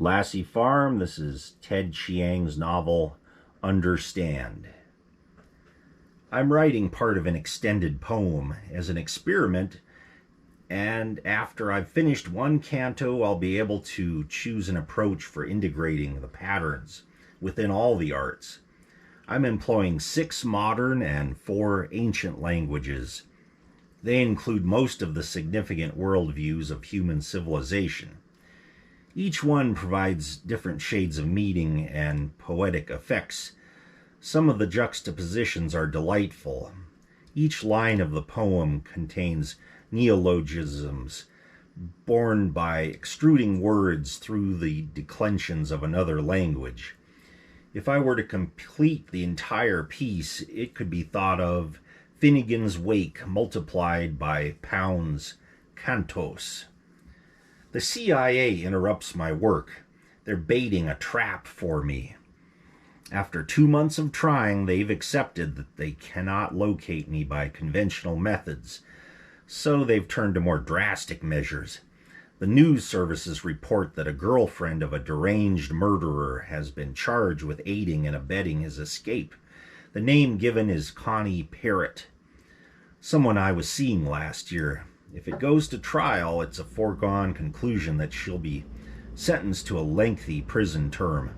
Lassie Farm. This is Ted Chiang's novel, Understand. I'm writing part of an extended poem as an experiment, and after I've finished one canto, I'll be able to choose an approach for integrating the patterns within all the arts. I'm employing 6 modern and 4 ancient languages. They include most of the significant worldviews of human civilization. Each one provides different shades of meaning and poetic effects. Some of the juxtapositions are delightful. Each line of the poem contains neologisms born by extruding words through the declensions of another language. If I were to complete the entire piece, it could be thought of Finnegan's Wake multiplied by pounds cantos. The CIA interrupts my work. They're baiting a trap for me. After 2 months of trying, they've accepted that they cannot locate me by conventional methods, so they've turned to more drastic measures. The news services report that a girlfriend of a deranged murderer has been charged with aiding and abetting his escape. The name given is Connie Parrott, someone I was seeing last year. If it goes to trial, it's a foregone conclusion that she'll be sentenced to a lengthy prison term.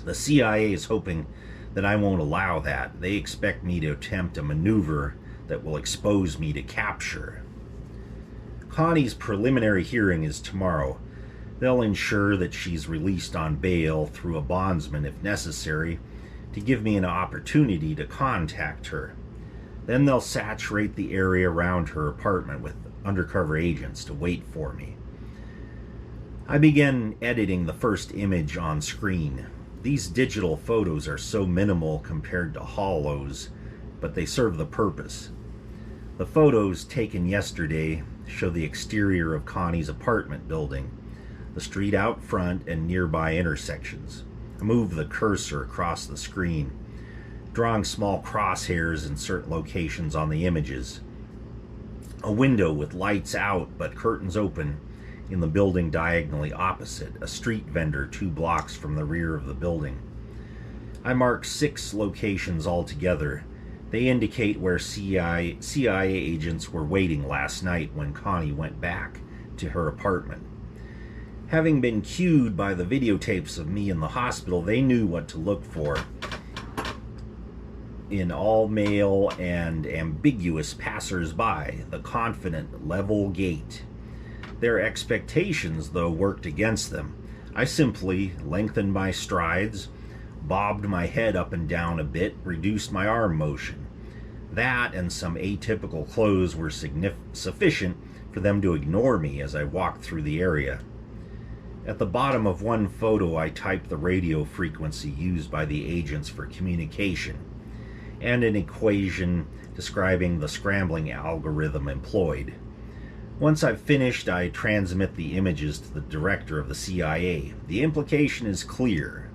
The CIA is hoping that I won't allow that. They expect me to attempt a maneuver that will expose me to capture. Connie's preliminary hearing is tomorrow. They'll ensure that she's released on bail through a bondsman if necessary to give me an opportunity to contact her. Then they'll saturate the area around her apartment with undercover agents to wait for me. I began editing the first image on screen. These digital photos are so minimal compared to holos, but they serve the purpose. The photos taken yesterday show the exterior of Connie's apartment building, the street out front, and nearby intersections. I move the cursor across the screen, drawing small crosshairs in certain locations on the images. A window with lights out but curtains open in the building diagonally opposite, a street vendor 2 blocks from the rear of the building. I mark 6 locations altogether. They indicate where CIA agents were waiting last night when Connie went back to her apartment. Having been cued by the videotapes of me in the hospital, they knew what to look for in all male and ambiguous passers-by, the confident, level gait. Their expectations, though, worked against them. I simply lengthened my strides, bobbed my head up and down a bit, reduced my arm motion. That and some atypical clothes were sufficient for them to ignore me as I walked through the area. At the bottom of one photo, I typed the radio frequency used by the agents for communication and an equation describing the scrambling algorithm employed. Once I've finished, I transmit the images to the director of the CIA. The implication is clear.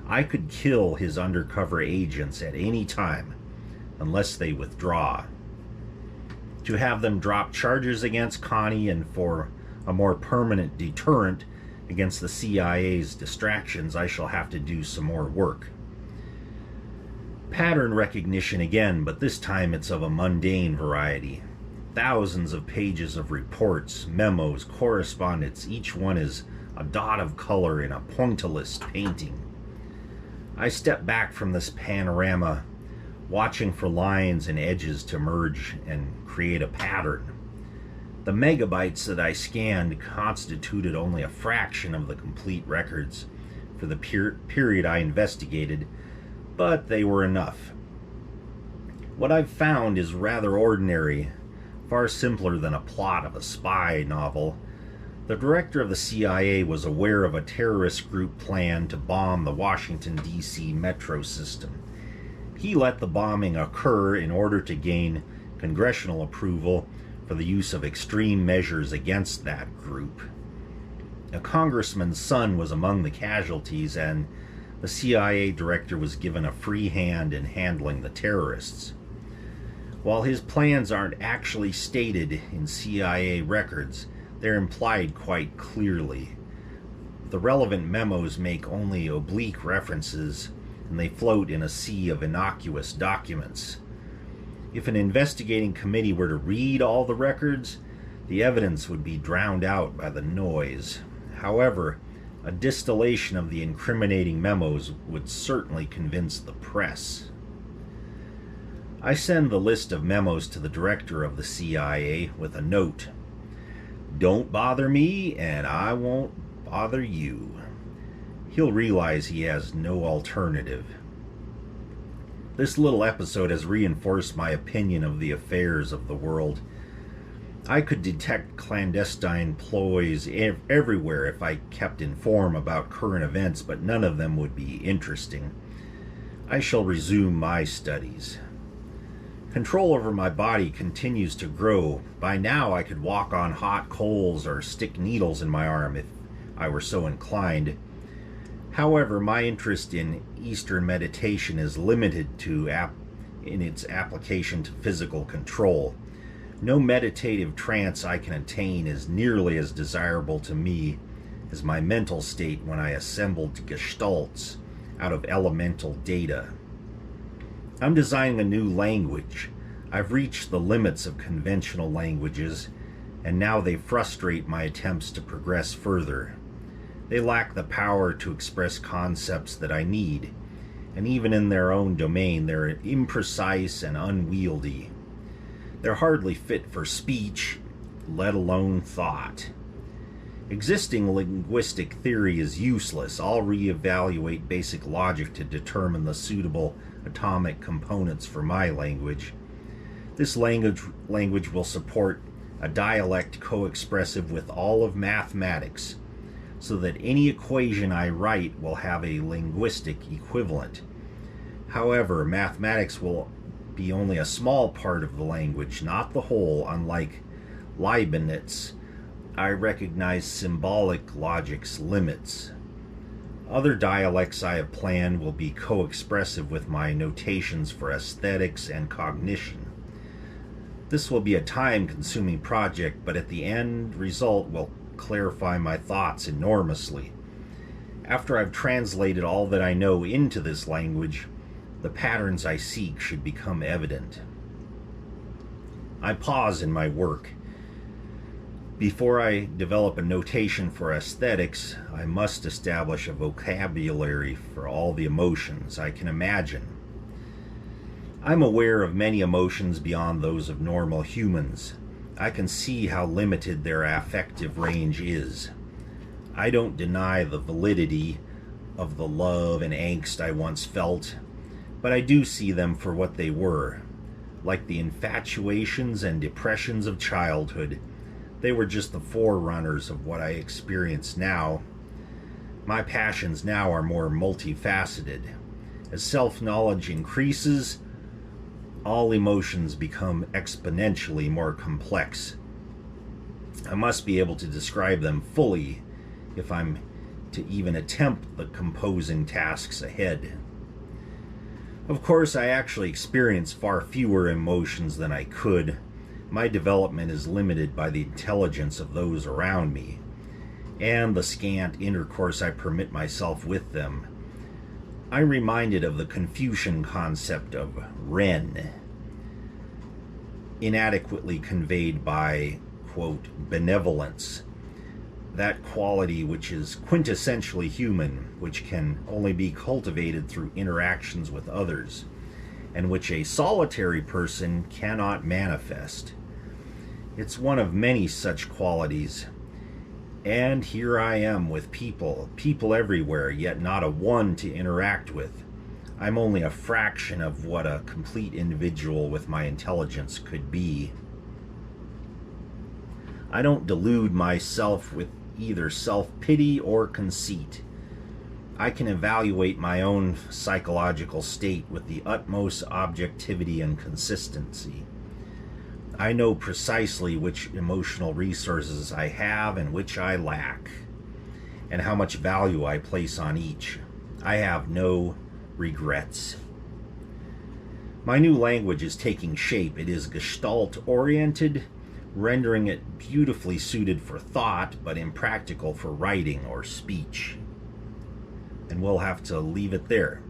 I could kill his undercover agents at any time, unless they withdraw. To have them drop charges against Connie and for a more permanent deterrent against the CIA's distractions, I shall have to do some more work. Pattern recognition again, but this time it's of a mundane variety. Thousands of pages of reports, memos, correspondence, each one is a dot of color in a pointillist painting. I step back from this panorama, watching for lines and edges to merge and create a pattern. The megabytes that I scanned constituted only a fraction of the complete records for the period I investigated, but they were enough. What I've found is rather ordinary, far simpler than a plot of a spy novel. The director of the CIA was aware of a terrorist group plan to bomb the Washington, D.C. metro system. He let the bombing occur in order to gain congressional approval for the use of extreme measures against that group. A congressman's son was among the casualties, and the CIA director was given a free hand in handling the terrorists. While his plans aren't actually stated in CIA records, they're implied quite clearly. The relevant memos make only oblique references, and they float in a sea of innocuous documents. If an investigating committee were to read all the records, the evidence would be drowned out by the noise. However, a distillation of the incriminating memos would certainly convince the press. I send the list of memos to the director of the CIA with a note. Don't bother me, and I won't bother you. He'll realize he has no alternative. This little episode has reinforced my opinion of the affairs of the world. I could detect clandestine ploys everywhere if I kept informed about current events, but none of them would be interesting. I shall resume my studies. Control over my body continues to grow. By now I could walk on hot coals or stick needles in my arm if I were so inclined. However, my interest in Eastern meditation is limited in its application to physical control. No meditative trance I can attain is nearly as desirable to me as my mental state when I assembled gestalts out of elemental data. I'm designing a new language. I've reached the limits of conventional languages, and now they frustrate my attempts to progress further. They lack the power to express concepts that I need, and even in their own domain, they're imprecise and unwieldy. They're hardly fit for speech, let alone thought. Existing linguistic theory is useless. I'll reevaluate basic logic to determine the suitable atomic components for my language. This language will support a dialect co-expressive with all of mathematics, so that any equation I write will have a linguistic equivalent. However, mathematics will be only a small part of the language, not the whole. Unlike Leibniz, I recognize symbolic logic's limits. Other dialects I have planned will be co-expressive with my notations for aesthetics and cognition. This will be a time-consuming project, but at the end result will clarify my thoughts enormously. After I've translated all that I know into this language, the patterns I seek should become evident. I pause in my work. Before I develop a notation for aesthetics, I must establish a vocabulary for all the emotions I can imagine. I'm aware of many emotions beyond those of normal humans. I can see how limited their affective range is. I don't deny the validity of the love and angst I once felt, but I do see them for what they were. Like the infatuations and depressions of childhood, they were just the forerunners of what I experience now. My passions now are more multifaceted. As self-knowledge increases, all emotions become exponentially more complex. I must be able to describe them fully if I'm to even attempt the composing tasks ahead. Of course, I actually experience far fewer emotions than I could. My development is limited by the intelligence of those around me, and the scant intercourse I permit myself with them. I'm reminded of the Confucian concept of Ren, inadequately conveyed by, quote, benevolence, that quality which is quintessentially human, which can only be cultivated through interactions with others, and which a solitary person cannot manifest. It's one of many such qualities, and here I am with people everywhere, yet not a one to interact with. I'm only a fraction of what a complete individual with my intelligence could be. I don't delude myself with either self-pity or conceit. I can evaluate my own psychological state with the utmost objectivity and consistency. I know precisely which emotional resources I have and which I lack, and how much value I place on each. I have no regrets. My new language is taking shape. It is gestalt-oriented, rendering it beautifully suited for thought but impractical for writing or speech. And we'll have to leave it there.